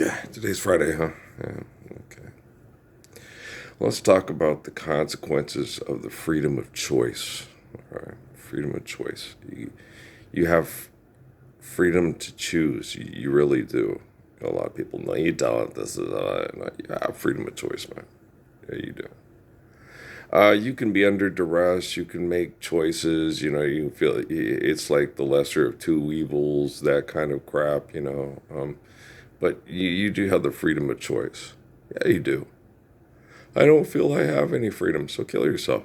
Okay, today's Friday, huh? Yeah, okay. Let's talk about the consequences of the freedom of choice. All right, freedom of choice. You have freedom to choose. You really do. A lot of people, no, you don't. This is, no, you have freedom of choice, man. Yeah, you do. You can be under duress. You can make choices. You feel it's like the lesser of two evils, that kind of crap. But you do have the freedom of choice. Yeah, you do. I don't feel I have any freedom, so kill yourself.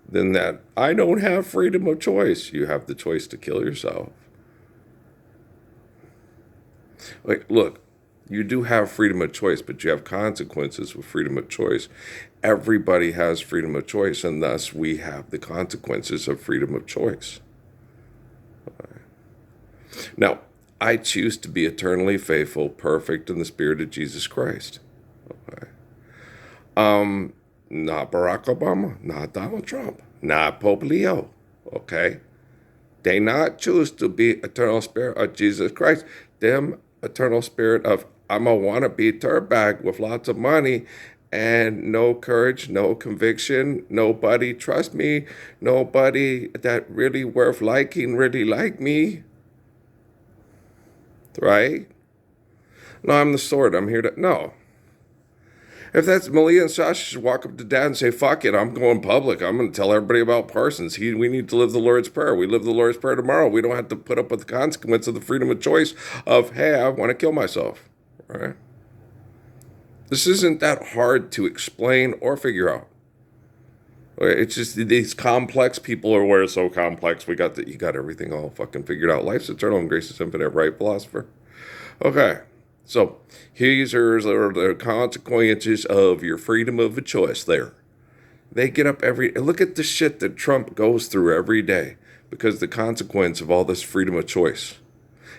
Then that I don't have freedom of choice. You have the choice to kill yourself. Like, look, you do have freedom of choice, but you have consequences with freedom of choice. Everybody has freedom of choice, and thus we have the consequences of freedom of choice. Now, I choose to be eternally faithful, perfect in the Spirit of Jesus Christ. Okay. Not Barack Obama, not Donald Trump, not Pope Leo. Okay. They not choose to be eternal spirit of Jesus Christ. Them eternal spirit of I'm a wannabe dirtbag with lots of money and no courage, no conviction, nobody trust me, nobody that really worth liking really like me. Right? No, I'm the sword. I'm here to no. If that's Malia and Sasha should walk up to Dad and say, "Fuck it, I'm going public. I'm going to tell everybody about Parsons. We need to live the Lord's Prayer. We live the Lord's Prayer tomorrow. We don't have to put up with the consequence of the freedom of choice of, hey, I want to kill myself." Right? This isn't that hard to explain or figure out. Okay, it's just these complex people are where it's so complex. You got everything all fucking figured out. Life's eternal and grace is infinite, right, philosopher? Okay. So here's the consequences of your freedom of a choice there. They get up look at the shit that Trump goes through every day because the consequence of all this freedom of choice.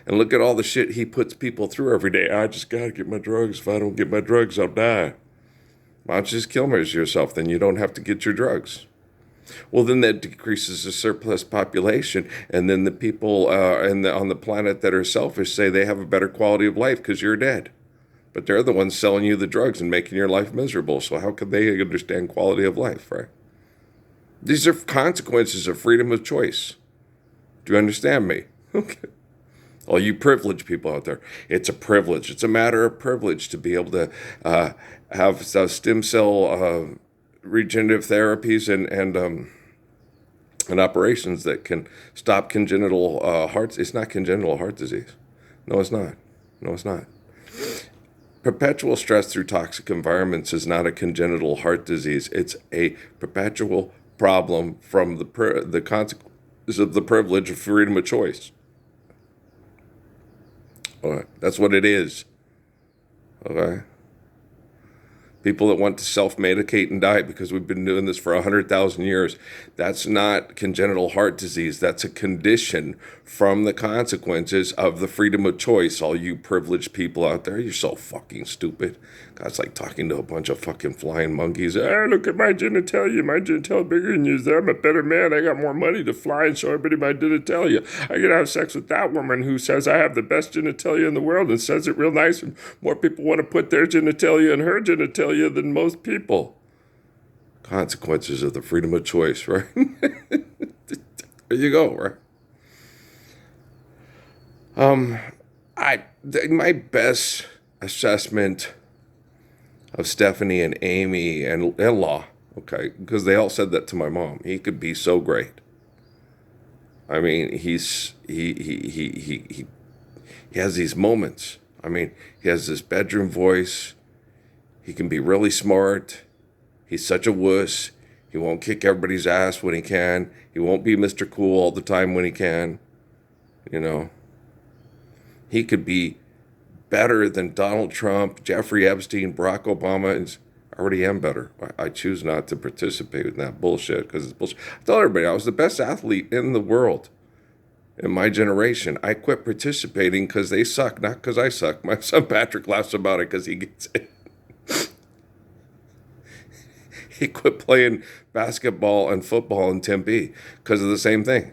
And look at all the shit he puts people through every day. I just gotta get my drugs. If I don't get my drugs, I'll die. Why don't you just kill yourself? Then you don't have to get your drugs. Well, then that decreases the surplus population, and then the people on the planet that are selfish say they have a better quality of life because you're dead. But they're the ones selling you the drugs and making your life miserable. So how can they understand quality of life, right? These are consequences of freedom of choice. Do you understand me? Okay. All you privileged people out there, it's a privilege. It's a matter of privilege to be able to have stem cell regenerative therapies and operations that can stop congenital hearts. It's not congenital heart disease. No, it's not. No, it's not. Perpetual stress through toxic environments is not a congenital heart disease. It's a perpetual problem from the consequences of the privilege of freedom of choice. All right, that's what it is. Okay. People that want to self-medicate and die because we've been doing this for 100,000 years. That's not congenital heart disease. That's a condition from the consequences of the freedom of choice. All you privileged people out there, you're so fucking stupid. God's like talking to a bunch of fucking flying monkeys. Hey, look at my genitalia. My genitalia bigger than yours. I'm a better man. I got more money to fly and show everybody my genitalia. I get to have sex with that woman who says I have the best genitalia in the world and says it real nice. And more people want to put their genitalia in her genitalia than most people. Consequences of the freedom of choice, right? There you go, right? My best assessment of Stephanie and Amy and in-law, okay, because they all said that to my mom. He could be so great. I mean, he has these moments. I mean, he has this bedroom voice. He can be really smart. He's such a wuss. He won't kick everybody's ass when he can. He won't be Mr. Cool all the time when he can. You know, he could be better than Donald Trump, Jeffrey Epstein, Barack Obama. And I already am better. I choose not to participate in that bullshit because it's bullshit. I tell everybody I was the best athlete in the world in my generation. I quit participating because they suck, not because I suck. My son Patrick laughs about it because he gets it. He quit playing basketball and football in Tempe because of the same thing.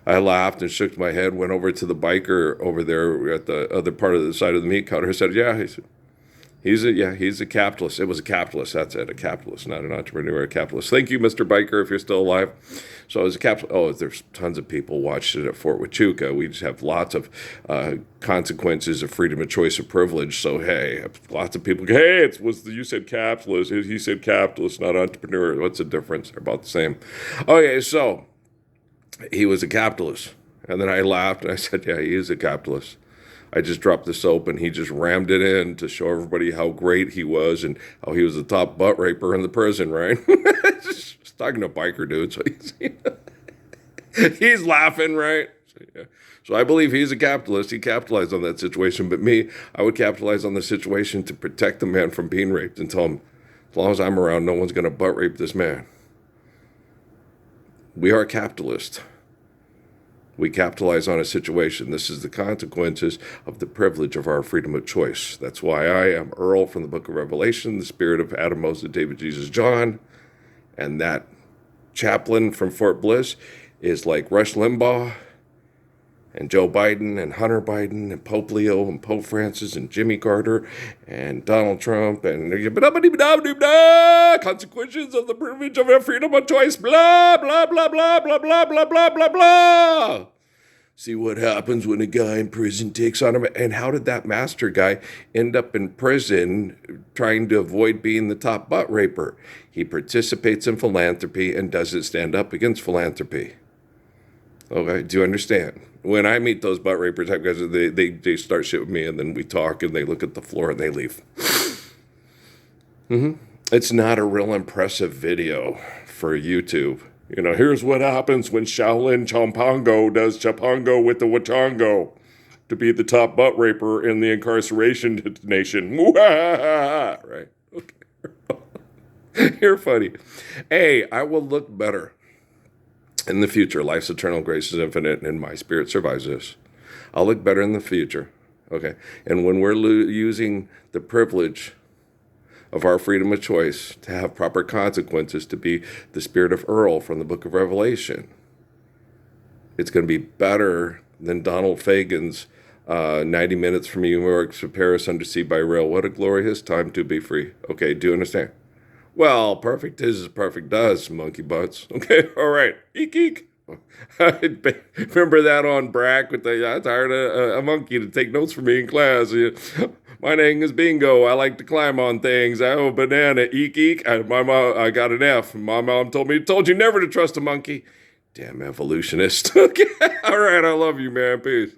I laughed and shook my head, went over to the biker over there at the other part of the side of the meat cutter. I said, yeah, he's a capitalist. It was a capitalist. That's it. A capitalist, not an entrepreneur, a capitalist. Thank you, Mr. Biker, if you're still alive. So as a capitalist, there's tons of people watched it at Fort Huachuca. We just have lots of consequences of freedom of choice of privilege. So, hey, lots of people go, hey, you said capitalist. He said capitalist, not entrepreneur. What's the difference? They're about the same. Okay, so he was a capitalist. And then I laughed and I said, yeah, he is a capitalist. I just dropped the soap and he just rammed it in to show everybody how great he was and how he was the top butt raper in the prison, right? Just talking to biker dude, so he's laughing, right? So, yeah. So I believe he's a capitalist. He capitalized on that situation, but me, I would capitalize on the situation to protect the man from being raped and tell him, as long as I'm around, no one's going to butt rape this man. We are capitalists. We capitalize on a situation. This is the consequences of the privilege of our freedom of choice. That's why I am Earl from the book of Revelation, the spirit of Adam, Moses, David, Jesus, John. And that chaplain from Fort Bliss is like Rush Limbaugh and Joe Biden and Hunter Biden and Pope Leo and Pope Francis and Jimmy Carter and Donald Trump and consequences of the privilege of our freedom of choice, blah, blah, blah, blah, blah, blah, blah, blah, blah, blah. See what happens when a guy in prison takes on him. And how did that master guy end up in prison trying to avoid being the top butt raper? He participates in philanthropy and doesn't stand up against philanthropy. Okay, do you understand? When I meet those butt rapers, they start shit with me, and then we talk, and they look at the floor, and they leave. It's not a real impressive video for YouTube. You know, here's what happens when Shaolin Champango does Chapango with the Wachongo to be the top butt raper in the incarceration nation. Right? Okay. You're funny. Hey, I will look better in the future. Life's eternal, grace is infinite, and my spirit survives this. I'll look better in the future. Okay. And when we're using the privilege of our freedom of choice to have proper consequences, to be the spirit of Earl from the book of Revelation, it's going to be better than Donald Fagen's 90 minutes from New York to Paris under sea by rail. What a glorious time to be free. Okay, do you understand? Well, perfect is as perfect does, monkey butts. Okay, all right. Eek, eek. Remember that on Brack with I hired a monkey to take notes for me in class. My name is Bingo. I like to climb on things. I have a banana. Eek, eek. I got an F. My mom told you never to trust a monkey. Damn evolutionist. Okay. All right. I love you, man. Peace.